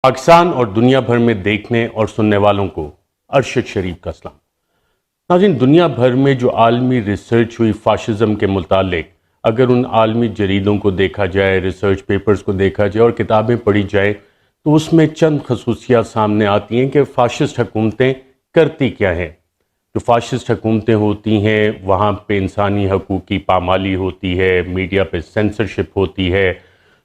پاکستان اور دنیا بھر میں دیکھنے اور سننے والوں کو ارشد شریف کا سلام۔ ناظرین، دنیا بھر میں جو عالمی ریسرچ ہوئی فاشزم کے متعلق، اگر ان عالمی جریدوں کو دیکھا جائے، ریسرچ پیپرز کو دیکھا جائے اور کتابیں پڑھی جائے تو اس میں چند خصوصیات سامنے آتی ہیں کہ فاشسٹ حکومتیں کرتی کیا ہیں۔ جو فاشسٹ حکومتیں ہوتی ہیں وہاں پہ انسانی حقوق کی پامالی ہوتی ہے، میڈیا پہ سینسرشپ ہوتی ہے،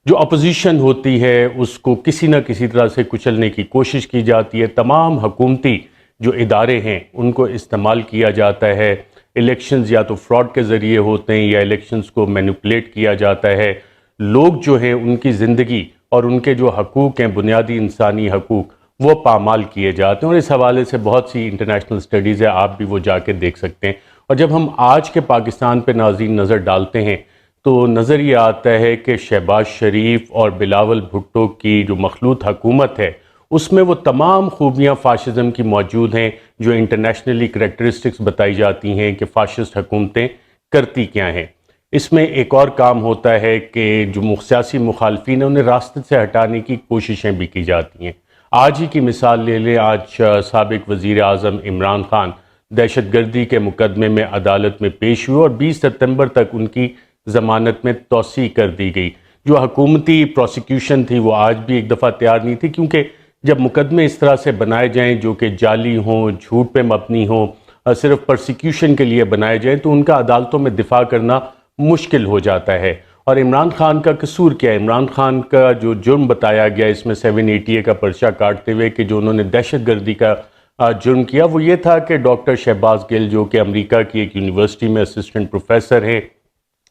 جو اپوزیشن ہوتی ہے اس کو کسی نہ کسی طرح سے کچلنے کی کوشش کی جاتی ہے، تمام حکومتی جو ادارے ہیں ان کو استعمال کیا جاتا ہے، الیکشنز یا تو فراڈ کے ذریعے ہوتے ہیں یا الیکشنز کو مینیپولیٹ کیا جاتا ہے، لوگ جو ہیں ان کی زندگی اور ان کے جو حقوق ہیں، بنیادی انسانی حقوق، وہ پامال کیے جاتے ہیں، اور اس حوالے سے بہت سی انٹرنیشنل سٹڈیز ہیں، آپ بھی وہ جا کے دیکھ سکتے ہیں۔ اور جب ہم آج کے پاکستان پہ ناظرین نظر ڈالتے ہیں تو نظر یہ آتا ہے کہ شہباز شریف اور بلاول بھٹو کی جو مخلوط حکومت ہے اس میں وہ تمام خوبیاں فاشزم کی موجود ہیں جو انٹرنیشنلی کریکٹرسٹکس بتائی جاتی ہیں کہ فاشسٹ حکومتیں کرتی کیا ہیں۔ اس میں ایک اور کام ہوتا ہے کہ جو سیاسی مخالفین ہیں انہیں راستے سے ہٹانے کی کوششیں بھی کی جاتی ہیں۔ آج ہی کی مثال لے لیں، آج سابق وزیر اعظم عمران خان دہشت گردی کے مقدمے میں عدالت میں پیش ہوئے اور 20 ستمبر تک ان کی ضمانت میں توسیع کر دی گئی۔ جو حکومتی پروسیکیوشن تھی وہ آج بھی ایک دفعہ تیار نہیں تھی، کیونکہ جب مقدمے اس طرح سے بنائے جائیں جو کہ جعلی ہوں، جھوٹ پہ مبنی ہوں، صرف پرسیکیوشن کے لیے بنائے جائیں تو ان کا عدالتوں میں دفاع کرنا مشکل ہو جاتا ہے۔ اور عمران خان کا قصور کیا ہے؟ عمران خان کا جو جرم بتایا گیا اس میں 780 کا پرچہ کاٹتے ہوئے کہ جو انہوں نے دہشت گردی کا جرم کیا وہ یہ تھا کہ ڈاکٹر شہباز گل جو کہ امریکہ کی ایک یونیورسٹی میں اسسٹنٹ پروفیسر ہیں،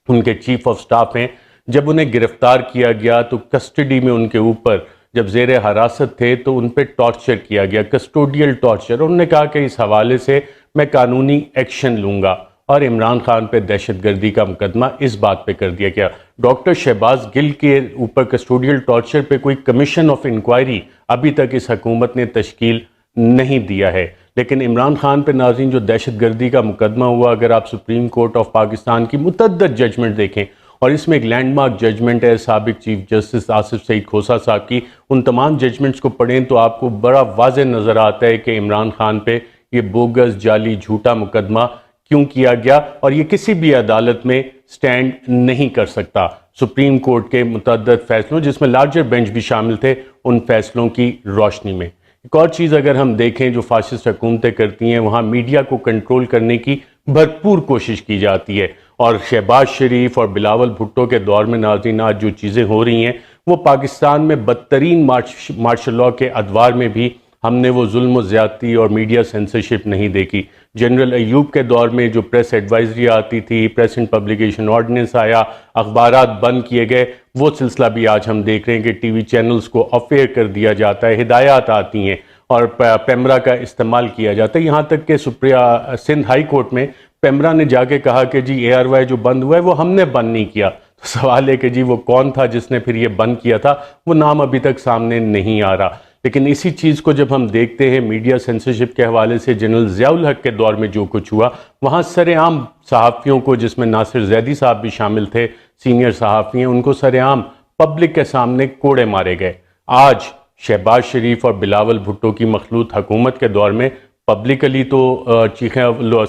ان کے چیف آف سٹاف ہیں، جب انہیں گرفتار کیا گیا تو کسٹڈی میں ان کے اوپر جب زیر حراست تھے تو ان پہ ٹارچر کیا گیا، کسٹوڈیل ٹارچر، اور انہوں نے کہا کہ اس حوالے سے میں قانونی ایکشن لوں گا، اور عمران خان پہ دہشت گردی کا مقدمہ اس بات پہ کر دیا گیا۔ ڈاکٹر شہباز گل کے اوپر کسٹوڈیل ٹارچر پہ کوئی کمیشن آف انکوائری ابھی تک اس حکومت نے تشکیل نہیں دیا ہے، لیکن عمران خان پہ ناظرین جو دہشت گردی کا مقدمہ ہوا، اگر آپ سپریم کورٹ آف پاکستان کی متعدد ججمنٹ دیکھیں، اور اس میں ایک لینڈ مارک ججمنٹ ہے سابق چیف جسٹس آصف سعید کھوسہ صاحب کی، ان تمام ججمنٹس کو پڑھیں تو آپ کو بڑا واضح نظر آتا ہے کہ عمران خان پہ یہ بوگس، جعلی، جھوٹا مقدمہ کیوں کیا گیا، اور یہ کسی بھی عدالت میں سٹینڈ نہیں کر سکتا۔ سپریم کورٹ کے متعدد فیصلوں جس میں لارجر بینچ بھی شامل تھے، ان فیصلوں کی روشنی میں۔ ایک اور چیز اگر ہم دیکھیں جو فاشسٹ حکومتیں کرتی ہیں، وہاں میڈیا کو کنٹرول کرنے کی بھرپور کوشش کی جاتی ہے، اور شہباز شریف اور بلاول بھٹو کے دور میں ناظرین آج جو چیزیں ہو رہی ہیں وہ پاکستان میں بدترین مارشل لاء کے ادوار میں بھی ہم نے وہ ظلم و زیادتی اور میڈیا سینسرشپ نہیں دیکھی۔ جنرل ایوب کے دور میں جو پریس ایڈوائزری آتی تھی، پریس اینڈ پبلیکیشن آرڈیننس آیا، اخبارات بند کیے گئے، وہ سلسلہ بھی آج ہم دیکھ رہے ہیں کہ ٹی وی چینلز کو افیئر کر دیا جاتا ہے، ہدایات آتی ہیں اور پیمرا کا استعمال کیا جاتا ہے، یہاں تک کہ سندھ ہائی کورٹ میں پیمرا نے جا کے کہا کہ جی اے آر وائی جو بند ہوا ہے وہ ہم نے بند نہیں کیا۔ تو سوال ہے کہ جی وہ کون تھا جس نے پھر یہ بند کیا تھا؟ وہ نام ابھی تک سامنے نہیں آ رہا۔ لیکن اسی چیز کو جب ہم دیکھتے ہیں میڈیا سینسرشپ کے حوالے سے، جنرل ضیاء الحق کے دور میں جو کچھ ہوا، وہاں سر عام صحافیوں کو، جس میں ناصر زیدی صاحب بھی شامل تھے، سینئر صحافی ہیں، ان کو سر عام پبلک کے سامنے کوڑے مارے گئے۔ آج شہباز شریف اور بلاول بھٹو کی مخلوط حکومت کے دور میں پبلکلی تو چیخیں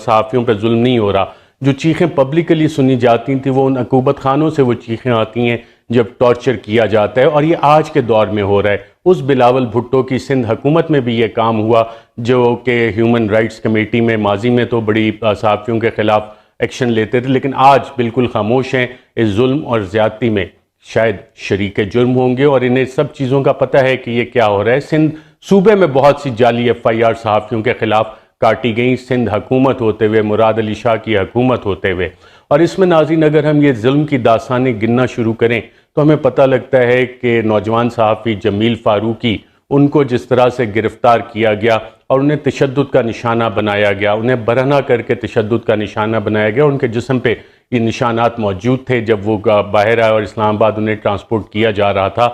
صحافیوں پہ ظلم نہیں ہو رہا، جو چیخیں پبلکلی سنی جاتی تھیں وہ ان عقوبت خانوں سے وہ چیخیں آتی ہیں جب ٹارچر کیا جاتا ہے، اور یہ آج کے دور میں ہو رہا ہے۔ اس بلاول بھٹو کی سندھ حکومت میں بھی یہ کام ہوا جو کہ ہیومن رائٹس کمیٹی میں ماضی میں تو بڑی صحافیوں کے خلاف ایکشن لیتے تھے، لیکن آج بالکل خاموش ہیں۔ اس ظلم اور زیادتی میں شاید شریک جرم ہوں گے اور انہیں سب چیزوں کا پتہ ہے کہ یہ کیا ہو رہا ہے۔ سندھ صوبے میں بہت سی جعلی ایف آئی آر صحافیوں کے خلاف کاٹی گئیں، سندھ حکومت ہوتے ہوئے، مراد علی شاہ کی حکومت ہوتے ہوئے۔ اور اس میں ناظرین اگر ہم یہ ظلم کی داستانیں گننا شروع کریں تو ہمیں پتہ لگتا ہے کہ نوجوان صحافی جمیل فاروقی، ان کو جس طرح سے گرفتار کیا گیا اور انہیں تشدد کا نشانہ بنایا گیا، انہیں برہنہ کر کے تشدد کا نشانہ بنایا گیا، ان کے جسم پہ یہ نشانات موجود تھے جب وہ باہر آئے اور اسلام آباد انہیں ٹرانسپورٹ کیا جا رہا تھا۔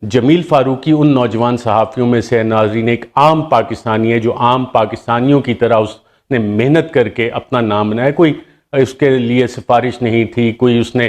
جمیل فاروقی ان نوجوان صحافیوں میں سے ناظرین ایک عام پاکستانی ہے جو عام پاکستانیوں کی طرح اس نے محنت کر کے اپنا نام بنایا، کوئی اس کے لیے سفارش نہیں تھی، کوئی اس نے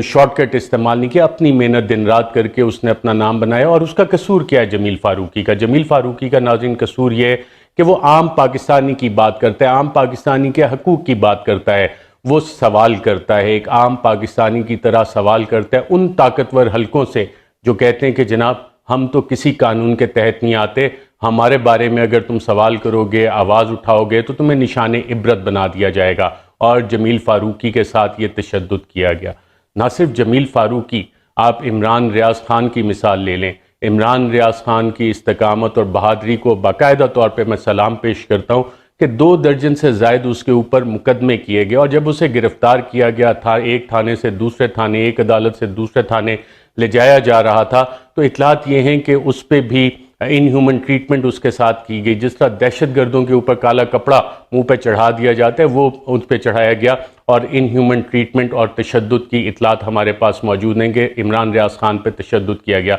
شارٹ کٹ استعمال نہیں کیا، اپنی محنت دن رات کر کے اس نے اپنا نام بنایا. اور اس کا قصور کیا ہے جمیل فاروقی کا؟ جمیل فاروقی کا ناظرین قصور یہ ہے کہ وہ عام پاکستانی کی بات کرتا ہے، عام پاکستانی کے حقوق کی بات کرتا ہے، وہ سوال کرتا ہے، ایک عام پاکستانی کی طرح سوال کرتا ہے ان طاقتور حلقوں سے جو کہتے ہیں کہ جناب ہم تو کسی قانون کے تحت نہیں آتے، ہمارے بارے میں اگر تم سوال کرو گے، آواز اٹھاؤ گے تو تمہیں نشان عبرت بنا دیا جائے گا. اور جمیل فاروقی کے ساتھ یہ تشدد کیا گیا. نہ صرف جمیل فاروقی، آپ عمران ریاض خان کی مثال لے لیں. عمران ریاض خان کی استقامت اور بہادری کو باقاعدہ طور پہ میں سلام پیش کرتا ہوں کہ 2 درجن سے زائد اس کے اوپر مقدمے کیے گئے، اور جب اسے گرفتار کیا گیا تھا، ایک تھانے سے دوسرے تھانے، ایک عدالت سے دوسرے تھانے لے جایا جا رہا تھا، تو اطلاعات یہ ہیں کہ اس پہ بھی ان ہیومن ٹریٹمنٹ اس کے ساتھ کی گئی. جس طرح دہشت گردوں کے اوپر کالا کپڑا منہ پہ چڑھا دیا جاتا ہے، وہ ان پہ چڑھایا گیا، اور ان ہیومن ٹریٹمنٹ اور تشدد کی اطلاعات ہمارے پاس موجود ہیں کہ عمران ریاض خان پہ تشدد کیا گیا.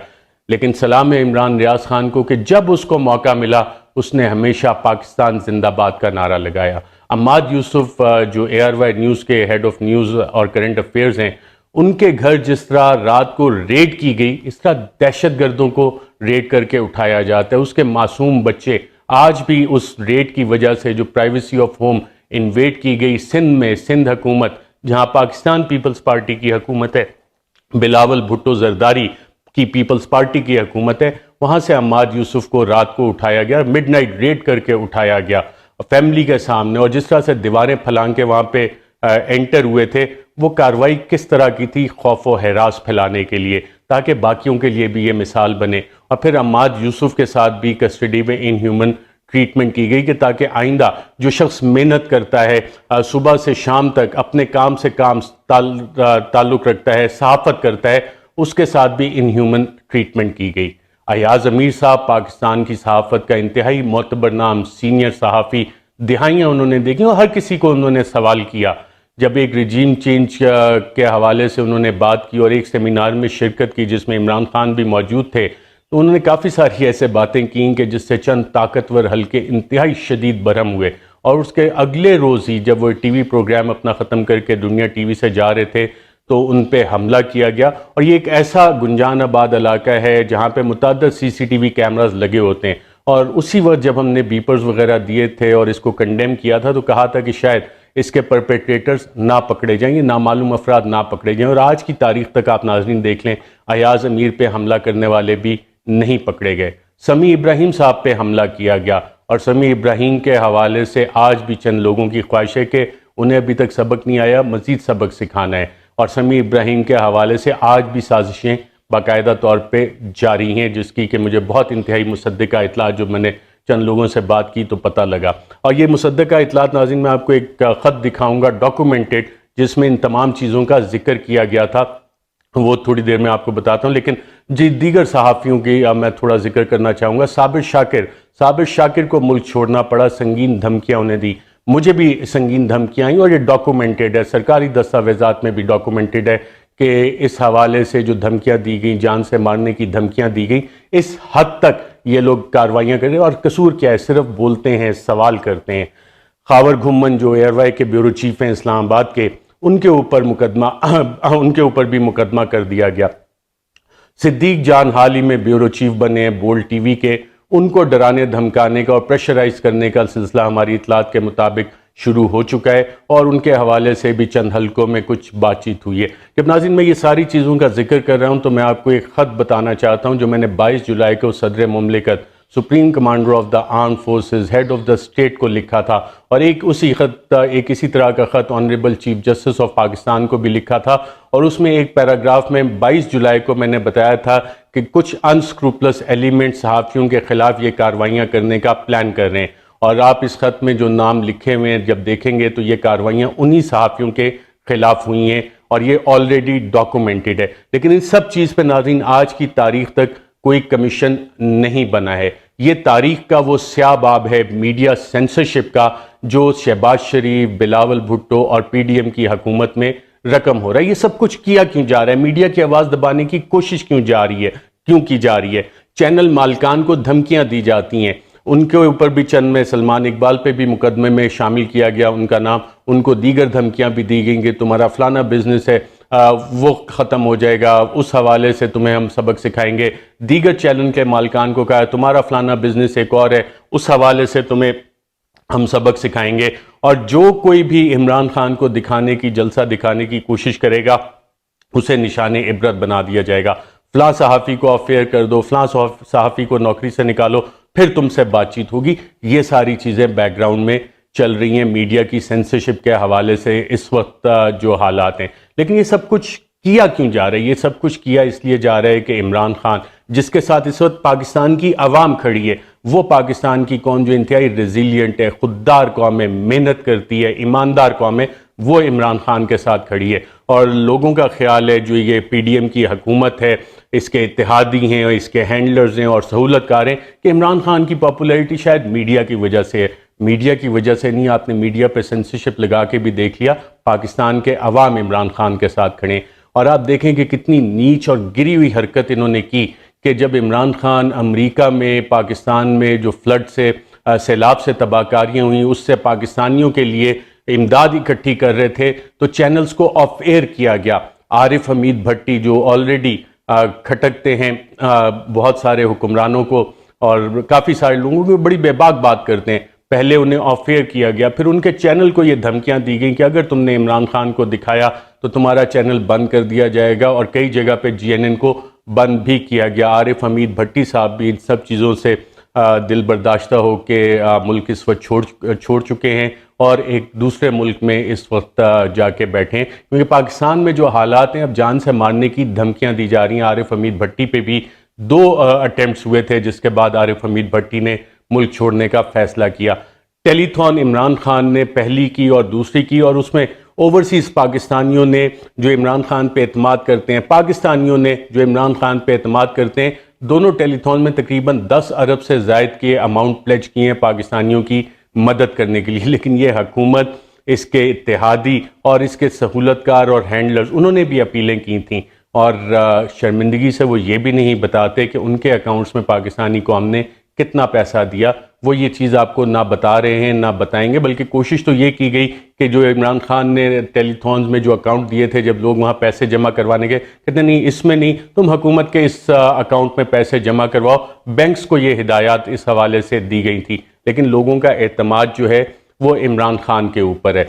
لیکن سلام ہے عمران ریاض خان کو کہ جب اس کو موقع ملا اس نے ہمیشہ پاکستان زندہ باد کا نعرہ لگایا. عماد یوسف جو ARY نیوز کے ہیڈ آف نیوز اور کرنٹ افیئرز ہیں، ان کے گھر جس طرح رات کو ریڈ کی گئی، اس طرح دہشت گردوں کو ریڈ کر کے اٹھایا جاتا ہے. اس کے معصوم بچے آج بھی اس ریڈ کی وجہ سے جو پرائیویسی آف ہوم انویڈ کی گئی سندھ میں، سندھ حکومت جہاں پاکستان پیپلز پارٹی کی حکومت ہے، بلاول بھٹو زرداری کی پیپلز پارٹی کی حکومت ہے، وہاں سے عماد یوسف کو رات کو اٹھایا گیا، مڈ نائٹ ریڈ کر کے اٹھایا گیا فیملی کے سامنے. اور جس طرح سے دیواریں پھلانگ کے وہاں پہ انٹر ہوئے تھے، وہ کارروائی کس طرح کی تھی؟ خوف و ہراس پھیلانے کے لیے، تاکہ باقیوں کے لیے بھی یہ مثال بنے. اور پھر عماد یوسف کے ساتھ بھی کسٹڈی میں ان ہیومن ٹریٹمنٹ کی گئی کہ تاکہ آئندہ جو شخص محنت کرتا ہے، صبح سے شام تک اپنے کام سے کام تعلق رکھتا ہے، صحافت کرتا ہے، اس کے ساتھ بھی ان ہیومن ٹریٹمنٹ کی گئی. ایاز امیر صاحب پاکستان کی صحافت کا انتہائی معتبر نام، سینئر صحافی، دہائیاں انہوں نے دیکھی اور ہر کسی کو انہوں نے سوال کیا. جب ایک رجیم چینج کے حوالے سے انہوں نے بات کی اور ایک سیمینار میں شرکت کی جس میں عمران خان بھی موجود تھے، تو انہوں نے کافی ساری ایسے باتیں کیں کہ جس سے چند طاقتور حلقے انتہائی شدید برہم ہوئے. اور اس کے اگلے روز ہی جب وہ ٹی وی پروگرام اپنا ختم کر کے دنیا ٹی وی سے جا رہے تھے تو ان پہ حملہ کیا گیا. اور یہ ایک ایسا گنجان آباد علاقہ ہے جہاں پہ متعدد CCTV کیمراز لگے ہوتے ہیں، اور اسی وقت جب ہم نے بیپرز وغیرہ دیے تھے اور اس کو کنڈیم کیا تھا تو کہا تھا کہ شاید اس کے پرپیٹریٹرز نہ پکڑے جائیں، یہ نامعلوم افراد نہ پکڑے جائیں. اور آج کی تاریخ تک آپ ناظرین دیکھ لیں، ایاز امیر پہ حملہ کرنے والے بھی نہیں پکڑے گئے. سمیع ابراہیم صاحب پہ حملہ کیا گیا، اور سمیع ابراہیم کے حوالے سے آج بھی چند لوگوں کی خواہش ہے کہ انہیں ابھی تک سبق نہیں آیا، مزید سبق سکھانا ہے. اور سمیع ابراہیم کے حوالے سے آج بھی سازشیں باقاعدہ طور پہ جاری ہیں، جس کی کہ مجھے بہت انتہائی مصدقہ اطلاع جو میں نے چند لوگوں سے بات کی تو پتہ لگا. اور یہ مصدقہ اطلاعات ناظرین میں آپ کو ایک خط دکھاؤں گا ڈاکومنٹڈ، جس میں ان تمام چیزوں کا ذکر کیا گیا تھا، وہ تھوڑی دیر میں آپ کو بتاتا ہوں. لیکن دیگر صحافیوں کی میں تھوڑا ذکر کرنا چاہوں گا. صابر شاکر کو ملک چھوڑنا پڑا، سنگین دھمکیاں انہیں دی. مجھے بھی سنگین دھمکیاں آئیں اور یہ ڈاکومنٹڈ ہے، سرکاری دستاویزات میں بھی ڈاکومنٹڈ ہے کہ اس حوالے سے جو دھمکیاں دی گئیں، جان سے مارنے کی دھمکیاں دی گئیں، اس حد تک یہ لوگ کاروائیاں کر رہے ہیں. اور قصور کیا ہے؟ صرف بولتے ہیں، سوال کرتے ہیں. خاور گھمن جو ARY کے بیورو چیف ہیں اسلام آباد کے، ان کے اوپر بھی مقدمہ کر دیا گیا. صدیق جان حال ہی میں بیورو چیف بنے ہیں بولڈ ٹی وی کے، ان کو ڈرانے دھمکانے کا اور پریشرائز کرنے کا سلسلہ ہماری اطلاعات کے مطابق شروع ہو چکا ہے، اور ان کے حوالے سے بھی چند حلقوں میں کچھ بات چیت ہوئی ہے. جب ناظرین میں یہ ساری چیزوں کا ذکر کر رہا ہوں تو میں آپ کو ایک خط بتانا چاہتا ہوں جو میں نے 22 جولائی کو صدر مملکت، supreme commander of the arm forces, head of the state کو لکھا تھا، اور ایک اسی طرح کا خط honourable chief justice of Pakistan کو بھی لکھا تھا. اور اس میں ایک پیراگراف میں 22 جولائی کو میں نے بتایا تھا کہ کچھ انسکروپلس ایلیمنٹ صحافیوں کے خلاف یہ کارروائیاں کرنے کا پلان کر رہے ہیں. اور آپ اس خط میں جو نام لکھے ہوئے ہیں جب دیکھیں گے تو یہ کارروائیاں انہی صحافیوں کے خلاف ہوئی ہیں، اور یہ آلریڈی ڈاکومنٹڈ ہے. لیکن ان سب چیز پہ ناظرین آج کی تاریخ تک کوئی کمیشن نہیں بنا ہے. یہ تاریخ کا وہ سیاہ باب ہے میڈیا سینسرشپ کا جو شہباز شریف، بلاول بھٹو اور PDM کی حکومت میں رقم ہو رہا ہے. یہ سب کچھ کیا کیوں جا رہا ہے؟ میڈیا کی آواز دبانے کی کوشش کیوں کی جا رہی ہے؟ چینل مالکان کو دھمکیاں دی جاتی ہیں. ان کے اوپر بھی چند میں سلمان اقبال پہ بھی مقدمے میں شامل کیا گیا ان کا نام. ان کو دیگر دھمکیاں بھی دی گئیں کہ تمہارا فلانا بزنس ہے، وہ ختم ہو جائے گا، اس حوالے سے تمہیں ہم سبق سکھائیں گے. دیگر چینل کے مالکان کو کہا تمہارا فلانا بزنس ایک اور ہے، اس حوالے سے تمہیں ہم سبق سکھائیں گے. اور جو کوئی بھی عمران خان کو دکھانے کی، جلسہ دکھانے کی کوشش کرے گا اسے نشان عبرت بنا دیا جائے گا. فلاں صحافی کو آف ایئر کر دو، فلاں صحافی کو نوکری سے نکالو، پھر تم سے بات چیت ہوگی. یہ ساری چیزیں بیک گراؤنڈ میں چل رہی ہیں میڈیا کی سینسرشپ کے حوالے سے اس وقت جو حالات ہیں. لیکن یہ سب کچھ کیا کیوں جا رہا ہے؟ یہ سب کچھ کیا اس لیے جا رہا ہے کہ عمران خان، جس کے ساتھ اس وقت پاکستان کی عوام کھڑی ہے، وہ پاکستان کی قوم جو انتہائی ریزیلینٹ ہے، خوددار قوم ہے، محنت کرتی ہے، ایماندار قوم ہے، وہ عمران خان کے ساتھ کھڑی ہے. اور لوگوں کا خیال ہے جو یہ پی ڈی ایم کی حکومت ہے، اس کے اتحادی ہیں اور اس کے ہینڈلرز ہیں اور سہولت کار ہیں، کہ عمران خان کی پاپولیرٹی شاید میڈیا کی وجہ سے ہے. میڈیا کی وجہ سے نہیں، آپ نے میڈیا پہ سینسرشپ لگا کے بھی دیکھ لیا، پاکستان کے عوام عمران خان کے ساتھ کھڑے ہیں. اور آپ دیکھیں کہ کتنی نیچ اور گری ہوئی حرکت انہوں نے کی کہ جب عمران خان امریکہ میں، پاکستان میں جو فلڈ سے، سیلاب سے تباہ کاریاں ہوئیں، اس سے پاکستانیوں کے لیے امداد اکٹھی کر رہے تھے تو چینلز کو آف ایئر کیا گیا. عارف حمید بھٹی جو آلریڈی کھٹکتے ہیں بہت سارے حکمرانوں کو اور کافی سارے لوگوں کو، بڑی بے باک بات کرتے ہیں، پہلے انہیں آف ایئر کیا گیا، پھر ان کے چینل کو یہ دھمکیاں دی گئیں کہ اگر تم نے عمران خان کو دکھایا تو تمہارا چینل بند کر دیا جائے گا، اور کئی جگہ پہ جی این این کو بند بھی کیا گیا. عارف حمید بھٹی صاحب بھی ان سب چیزوں سے دل برداشتہ ہو کے ملک اس وقت چھوڑ چکے ہیں اور ایک دوسرے ملک میں اس وقت جا کے بیٹھے ہیں، کیونکہ پاکستان میں جو حالات ہیں اب جان سے مارنے کی دھمکیاں دی جا رہی ہیں. عارف حمید بھٹی پہ بھی 2 اٹیمپٹس ہوئے تھے، جس کے بعد عارف حمید بھٹی نے ملک چھوڑنے کا فیصلہ کیا. ٹیلی تھون عمران خان نے پہلی کی اور دوسری کی، اور اس میں اوورسیز پاکستانیوں نے جو عمران خان پہ اعتماد کرتے ہیں، پاکستانیوں نے جو عمران خان پہ اعتماد کرتے ہیں، دونوں ٹیلی تھون میں تقریباً 10 ارب سے زائد کے اماؤنٹ پلیج کیے ہیں پاکستانیوں کی مدد کرنے کے لیے. لیکن یہ حکومت، اس کے اتحادی اور اس کے سہولت کار اور ہینڈلرز، انہوں نے بھی اپیلیں کی تھیں، اور شرمندگی سے وہ یہ بھی نہیں بتاتے کہ ان کے اکاؤنٹس میں پاکستانی قوم نے کتنا پیسہ دیا. وہ یہ چیز آپ کو نہ بتا رہے ہیں نہ بتائیں گے، بلکہ کوشش تو یہ کی گئی کہ جو عمران خان نے ٹیلی تھونز میں جو اکاؤنٹ دیے تھے، جب لوگ وہاں پیسے جمع کروانے گئے، کہتے نہیں اس میں نہیں، تم حکومت کے اس اکاؤنٹ میں پیسے جمع کرواؤ. بینکس کو یہ ہدایات اس حوالے سے دی گئی تھی، لیکن لوگوں کا اعتماد جو ہے وہ عمران خان کے اوپر ہے.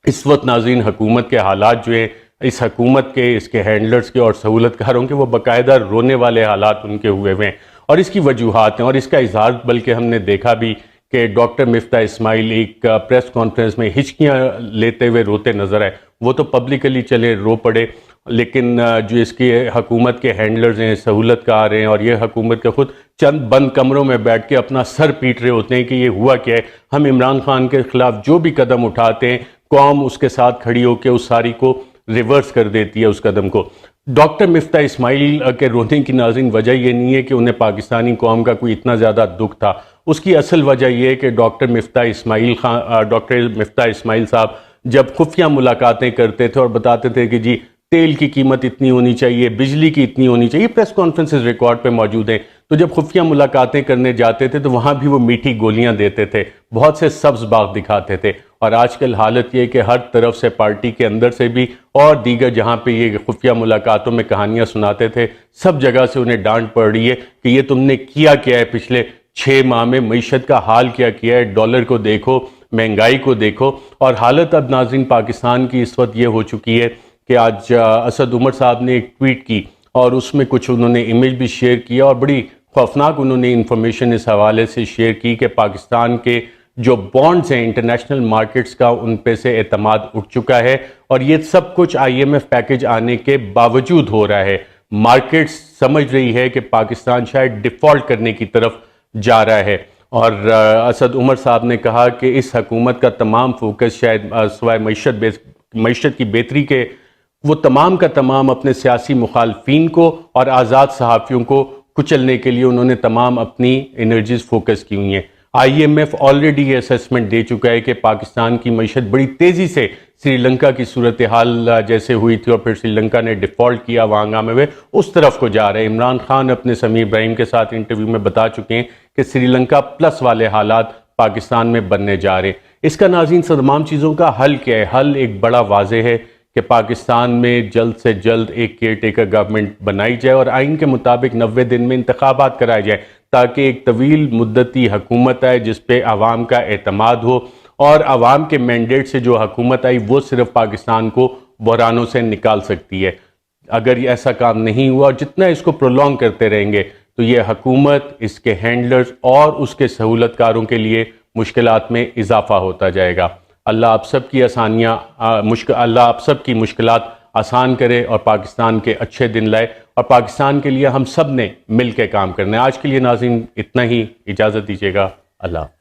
اس وقت ناظرین حکومت کے حالات جو ہیں، اس حکومت کے، اس کے ہینڈلرز کے اور سہولت کاروں کے، وہ باقاعدہ رونے والے حالات ان کے ہوئے ہیں. اور اس کی وجوہات ہیں اور اس کا اظہار بلکہ ہم نے دیکھا بھی کہ ڈاکٹر مفتاح اسماعیل ایک پریس کانفرنس میں ہچکیاں لیتے ہوئے روتے نظر آئے. وہ تو پبلکلی چلے رو پڑے، لیکن جو اس کی حکومت کے ہینڈلرز ہیں، سہولت کار ہیں، اور یہ حکومت کے خود چند بند کمروں میں بیٹھ کے اپنا سر پیٹ رہے ہوتے ہیں کہ یہ ہوا کیا ہے. ہم عمران خان کے خلاف جو بھی قدم اٹھاتے ہیں، قوم اس کے ساتھ کھڑی ہو کے اس ساری کو ریورس کر دیتی ہے اس قدم کو. ڈاکٹر مفتاح اسماعیل کے رونے کی ناظرین وجہ یہ نہیں ہے کہ انہیں پاکستانی قوم کا کوئی اتنا زیادہ دکھ تھا. اس کی اصل وجہ یہ ہے کہ ڈاکٹر مفتاح اسماعیل صاحب جب خفیہ ملاقاتیں کرتے تھے اور بتاتے تھے کہ جی تیل کی قیمت اتنی ہونی چاہیے، بجلی کی اتنی ہونی چاہیے، پریس کانفرنسز ریکارڈ پہ موجود ہیں، تو جب خفیہ ملاقاتیں کرنے جاتے تھے تو وہاں بھی وہ میٹھی گولیاں دیتے تھے، بہت سے سبز باغ دکھاتے تھے. اور آج کل حالت یہ کہ ہر طرف سے، پارٹی کے اندر سے بھی اور دیگر جہاں پہ یہ خفیہ ملاقاتوں میں کہانیاں سناتے تھے، سب جگہ سے انہیں ڈانٹ پڑ رہی ہے کہ یہ تم نے کیا ہے پچھلے 6 ماہ میں، معیشت کا حال کیا ہے، ڈالر کو دیکھو، مہنگائی کو دیکھو. اور حالت اب ناظرین پاکستان کی اس وقت یہ ہو چکی ہے کہ آج اسد عمر صاحب نے ایک ٹویٹ کی اور اس میں کچھ انہوں نے امیج بھی شیئر کیا، اور بڑی خوفناک انہوں نے انفارمیشن اس حوالے سے شیئر کی کہ پاکستان کے جو بانڈز ہیں انٹرنیشنل مارکیٹس کا، ان پہ سے اعتماد اٹھ چکا ہے، اور یہ سب کچھ آئی ایم ایف پیکج آنے کے باوجود ہو رہا ہے. مارکیٹس سمجھ رہی ہے کہ پاکستان شاید ڈیفالٹ کرنے کی طرف جا رہا ہے. اور اسد عمر صاحب نے کہا کہ اس حکومت کا تمام فوکس شاید سوائے معیشت کی بہتری کے، وہ تمام کا تمام اپنے سیاسی مخالفین کو اور آزاد صحافیوں کو کچلنے کے لیے انہوں نے تمام اپنی انرجیز فوکس کی ہوئی ہیں. آئی ایم ایف آلریڈی یہ اسیسمنٹ دے چکا ہے کہ پاکستان کی معیشت بڑی تیزی سے سری لنکا کی صورتحال جیسے ہوئی تھی اور پھر سری لنکا نے ڈیفالٹ کیا، وہاں ہنگامے ہوئے، اس طرف کو جا رہے ہیں. عمران خان اپنے سمیع ابراہیم کے ساتھ انٹرویو میں بتا چکے ہیں کہ سری لنکا پلس والے حالات پاکستان میں بننے جا رہے ہیں. اس کا ناظرین تمام چیزوں کا حل کیا ہے؟ حل ایک بڑا واضح ہے کہ پاکستان میں جلد سے جلد ایک کیئر ٹیکر گورنمنٹ بنائی جائے اور آئین کے مطابق 90 دن میں انتخابات کرائے جائے تاکہ ایک طویل مدتی حکومت آئے جس پہ عوام کا اعتماد ہو، اور عوام کے مینڈیٹ سے جو حکومت آئی وہ صرف پاکستان کو بحرانوں سے نکال سکتی ہے۔ اگر یہ ایسا کام نہیں ہوا اور جتنا اس کو پرولونگ کرتے رہیں گے تو یہ حکومت، اس کے ہینڈلرز اور اس کے سہولت کاروں کے لیے مشکلات میں اضافہ ہوتا جائے گا۔ اللہ آپ سب کی اللہ آپ سب کی مشکلات آسان کرے اور پاکستان کے اچھے دن لائے، اور پاکستان کے لیے ہم سب نے مل کے کام کرنا ہے۔ آج کے لیے ناظرین اتنا ہی، اجازت دیجیے گا، اللہ۔